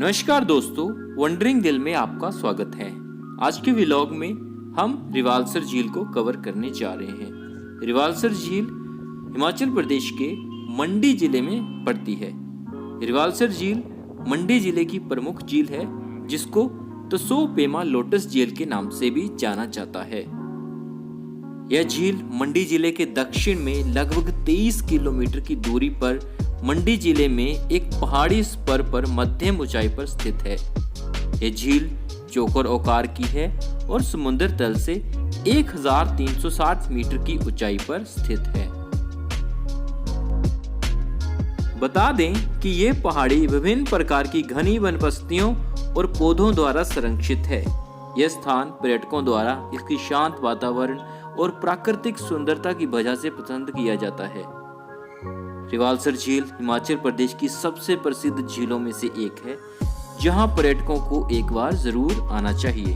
नमस्कार दोस्तों, वंडरिंग दिल में आपका स्वागत है। आज के व्लॉग में हम रिवालसर झील को कवर करने जा रहे हैं। रिवालसर झील हिमाचल प्रदेश के मंडी जिले में पड़ती है। रिवालसर झील मंडी जिले की प्रमुख झील है, जिसको त्सो पेमा लोटस झील के नाम से भी जाना जाता है। यह झील मंडी जिले के दक्षिण में लगभग 23 किलोमीटर की दूरी पर मंडी जिले में एक पहाड़ी स्पर पर मध्यम ऊंचाई पर स्थित है। यह झील चौकोर आकार की है और समुद्र तल से 1360 मीटर की ऊंचाई पर स्थित है। बता दें कि यह पहाड़ी विभिन्न प्रकार की घनी वनस्पतियों और पौधों द्वारा संरक्षित है। यह स्थान पर्यटकों द्वारा इसकी शांत वातावरण और प्राकृतिक सुंदरता की वजह से पसंद किया जाता है। रिवालसर झील हिमाचल प्रदेश की सबसे प्रसिद्ध झीलों में से एक है, जहां पर्यटकों को एक बार जरूर आना चाहिए।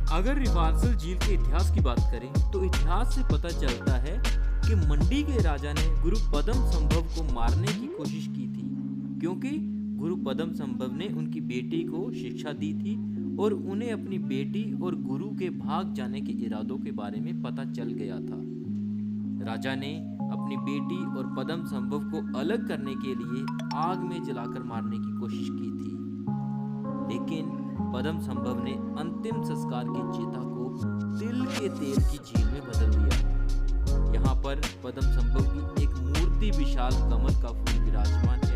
अगर रिवालसर झील के इतिहास की बात करें तो इतिहास से पता चलता है कि मंडी के राजा ने गुरु पद्मसंभव को मारने की कोशिश की थी, क्योंकि गुरु पद्मसंभव ने उनकी बेटी को शिक्षा दी थी और उन्हें अपनी बेटी और गुरु के भाग जाने के इरादों के बारे में पता चल गया था। राजा ने अपनी बेटी और पद्मसंभव को अलग करने के लिए आग में जलाकर मारने की कोशिश की थी, लेकिन पद्मसंभव ने अंतिम संस्कार की चिता को तिल के तेल की झील में बदल दिया। यहाँ पर पद्मसंभव की एक मूर्ति विशाल कमल का फूल विराजमान है।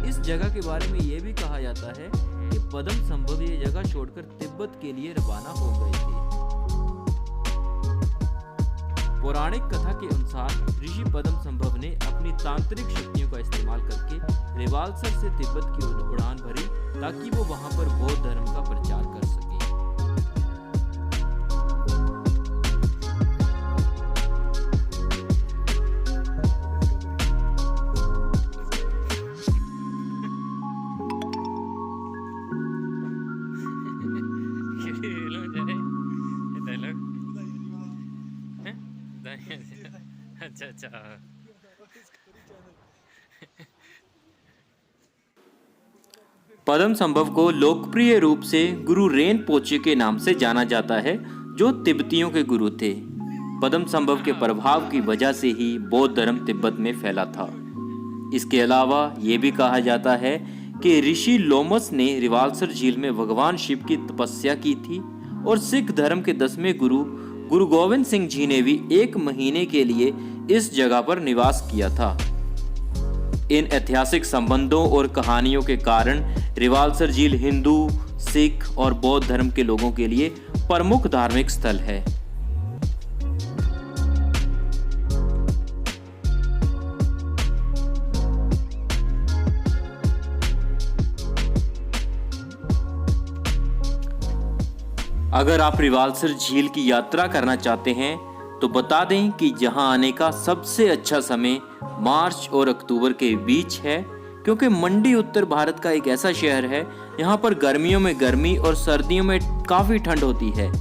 इस जगह के बारे में यह भी कहा जाता है कि पद्मसंभव ये जगह छोड़कर तिब्बत के लिए रवाना हो गए थे। पौराणिक कथा के अनुसार ऋषि पद्मसंभव ने अपनी तांत्रिक शक्तियों का इस्तेमाल करके रिवालसर से तिब्बत की उड़ान भरी, ताकि वो वहां पर बौद्ध धर्म का प्रचार कर सके। अच्छा पद्मसंभव को लोकप्रिय रूप से गुरु रेनपोचे के नाम से जाना जाता है, जो तिब्बतियों के गुरु थे। पद्मसंभव के प्रभाव की वजह से ही बौद्ध धर्म तिब्बत में फैला था। इसके अलावा ये भी कहा जाता है कि ऋषि लोमस ने रिवालसर झील में भगवान शिव की तपस्या की थी और सिख धर्म के 10वें गुरु गोविंद सिंह जी ने भी 1 महीने के लिए इस जगह पर निवास किया था। इन ऐतिहासिक संबंधों और कहानियों के कारण रिवालसर झील हिंदू, सिख और बौद्ध धर्म के लोगों के लिए प्रमुख धार्मिक स्थल है। अगर आप रिवालसर झील की यात्रा करना चाहते हैं तो बता दें कि यहाँ आने का सबसे अच्छा समय मार्च और अक्टूबर के बीच है, क्योंकि मंडी उत्तर भारत का एक ऐसा शहर है यहाँ पर गर्मियों में गर्मी और सर्दियों में काफ़ी ठंड होती है।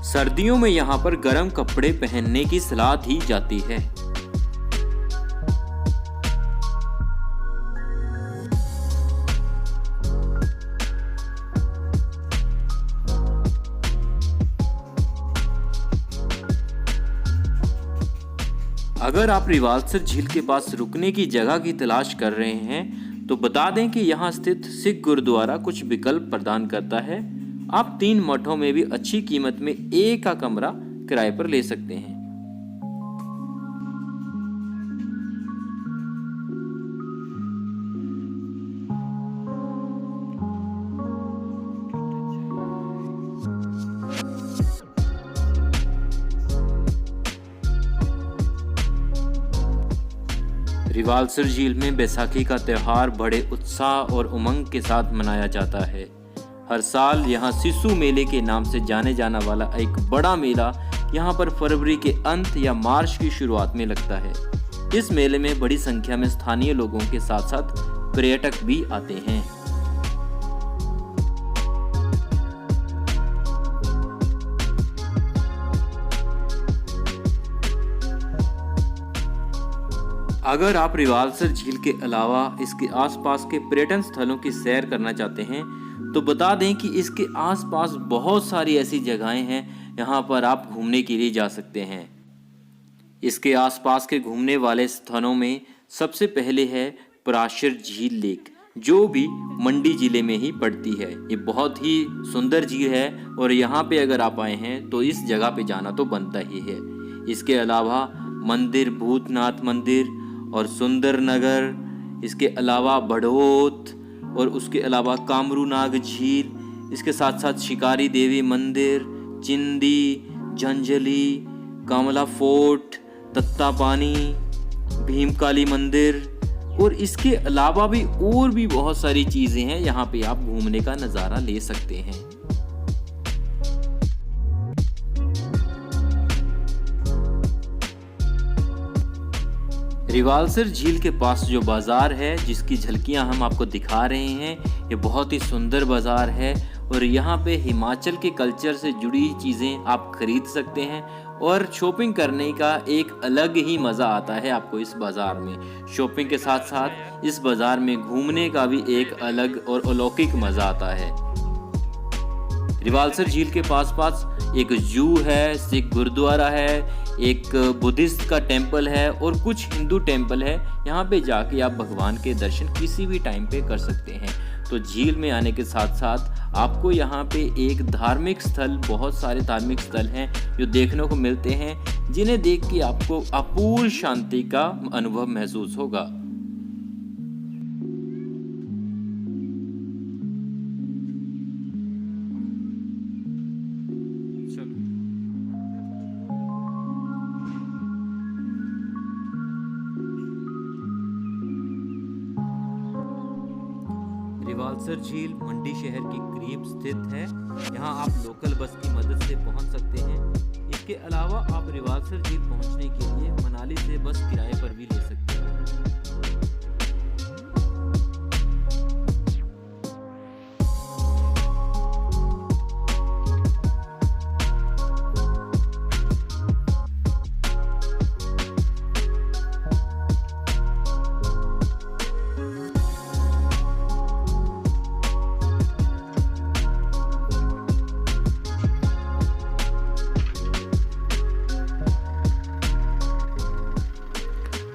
सर्दियों में यहाँ पर गर्म कपड़े पहनने की सलाह दी जाती है। अगर आप रिवालसर झील के पास रुकने की जगह की तलाश कर रहे हैं तो बता दें कि यहाँ स्थित सिख गुरुद्वारा कुछ विकल्प प्रदान करता है। आप 3 मठों में भी अच्छी कीमत में एक का कमरा किराए पर ले सकते हैं। रिवालसर झील में बैसाखी का त्यौहार बड़े उत्साह और उमंग के साथ मनाया जाता है। हर साल यहाँ सिसु मेले के नाम से जाने जाने वाला एक बड़ा मेला यहाँ पर फरवरी के अंत या मार्च की शुरुआत में लगता है। इस मेले में बड़ी संख्या में स्थानीय लोगों के साथ साथ पर्यटक भी आते हैं। अगर आप रिवाल्सर झील के अलावा इसके आसपास के पर्यटन स्थलों की सैर करना चाहते हैं तो बता दें कि इसके आसपास बहुत सारी ऐसी जगहें हैं यहाँ पर आप घूमने के लिए जा सकते हैं। इसके आसपास के घूमने वाले स्थानों में सबसे पहले है पराशर झील लेक, जो भी मंडी जिले में ही पड़ती है। ये बहुत ही सुंदर झील है और यहाँ पे अगर आप आए हैं तो इस जगह पे जाना तो बनता ही है। इसके अलावा मंदिर भूतनाथ मंदिर और सुंदर नगर, इसके अलावा बड़ोत और उसके अलावा कामरूनाग झील, इसके साथ साथ शिकारी देवी मंदिर, चिंदी, झंझली, कामला फोर्ट, तत्तापानी, भीमकाली मंदिर और इसके अलावा भी और भी बहुत सारी चीजें हैं। यहाँ पे आप घूमने का नजारा ले सकते हैं। रिवाल्सर झील के पास जो बाजार है जिसकी झलकियां हम आपको दिखा रहे हैं, ये बहुत ही सुंदर बाजार है और यहाँ पे हिमाचल के कल्चर से जुड़ी चीज़ें आप खरीद सकते हैं और शॉपिंग करने का एक अलग ही मज़ा आता है आपको इस बाज़ार में। शॉपिंग के साथ साथ इस बाज़ार में घूमने का भी एक अलग और अलौकिक मज़ा आता है। रिवाल्सर झील के पास एक जू है, सिख गुरुद्वारा है, एक बुद्धिस्ट का टेम्पल है और कुछ हिंदू टेम्पल है। यहाँ पे जाके आप भगवान के दर्शन किसी भी टाइम पे कर सकते हैं। तो झील में आने के साथ साथ आपको यहाँ पे एक धार्मिक स्थल, बहुत सारे धार्मिक स्थल हैं जो देखने को मिलते हैं, जिन्हें देख के आपको अपूर्व शांति का अनुभव महसूस होगा। रिवाल्सर झील मंडी शहर के करीब स्थित है। यहाँ आप लोकल बस की मदद से पहुँच सकते हैं। इसके अलावा आप रिवाल्सर झील पहुँचने के लिए मनाली से बस किराए पर भी ले सकते हैं।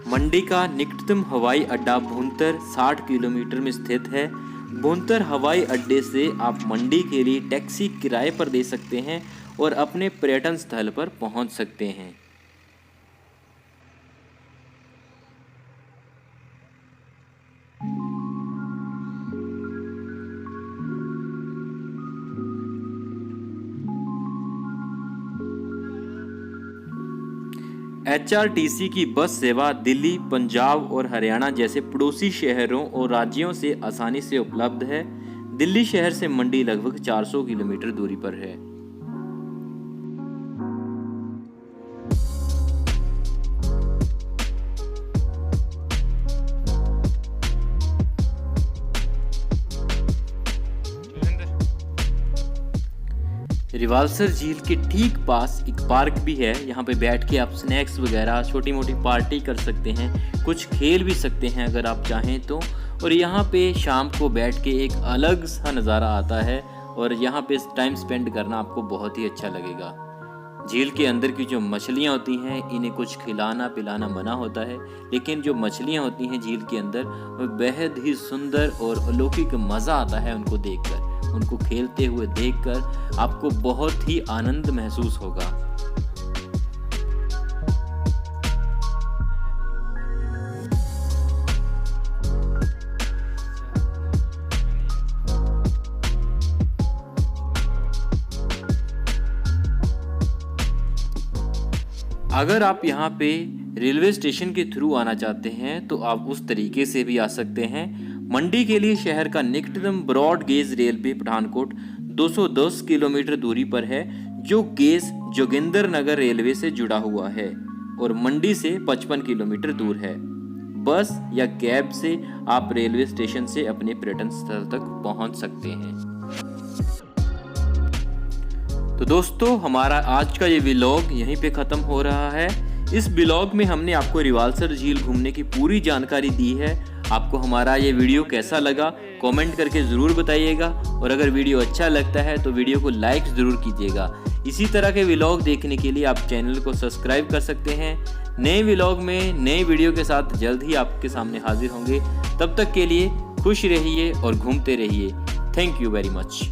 मंडी का निकटतम हवाई अड्डा भुंतर 60 किलोमीटर में स्थित है। भुंतर हवाई अड्डे से आप मंडी के लिए टैक्सी किराए पर दे सकते हैं और अपने पर्यटन स्थल पर पहुंच सकते हैं। HRTC की बस सेवा दिल्ली, पंजाब और हरियाणा जैसे पड़ोसी शहरों और राज्यों से आसानी से उपलब्ध है। दिल्ली शहर से मंडी लगभग 400 किलोमीटर दूरी पर है। रिवाल्सर झील के ठीक पास एक पार्क भी है। यहाँ पे बैठ के आप स्नैक्स वगैरह छोटी मोटी पार्टी कर सकते हैं, कुछ खेल भी सकते हैं अगर आप चाहें तो। और यहाँ पे शाम को बैठ के एक अलग सा नज़ारा आता है और यहाँ पे टाइम स्पेंड करना आपको बहुत ही अच्छा लगेगा। झील के अंदर की जो मछलियाँ होती हैं, इन्हें कुछ खिलाना पिलाना मना होता है, लेकिन जो मछलियाँ होती हैं झील के अंदर वो बेहद ही सुंदर और अलौकिक मज़ा आता है उनको देखकर। उनको खेलते हुए देखकर आपको बहुत ही आनंद महसूस होगा। अगर आप यहाँ पे रेलवे स्टेशन के थ्रू आना चाहते हैं तो आप उस तरीके से भी आ सकते हैं। मंडी के लिए शहर का निकटतम broad gauge railway Pathankot 210 kilometre दूरी पर है, जो गेज जोगिंदर नगर रेलवे से जुड़ा हुआ है और मंडी से 55 किलोमीटर दूर है। बस या कैब से आप रेलवे स्टेशन से अपने पर्यटन स्थल तक पहुंच सकते हैं। तो दोस्तों, हमारा आज का ये व्लॉग यहीं पे ख़त्म हो रहा है। इस ब्लॉग में हमने आपको रिवालसर झील घूमने की पूरी जानकारी दी है। आपको हमारा ये वीडियो कैसा लगा कमेंट करके ज़रूर बताइएगा, और अगर वीडियो अच्छा लगता है तो वीडियो को लाइक ज़रूर कीजिएगा। इसी तरह के व्लॉग देखने के लिए आप चैनल को सब्सक्राइब कर सकते हैं। नए व्लॉग में नए वीडियो के साथ जल्द ही आपके सामने हाजिर होंगे। तब तक के लिए खुश रहिए और घूमते रहिए। Thank you very much.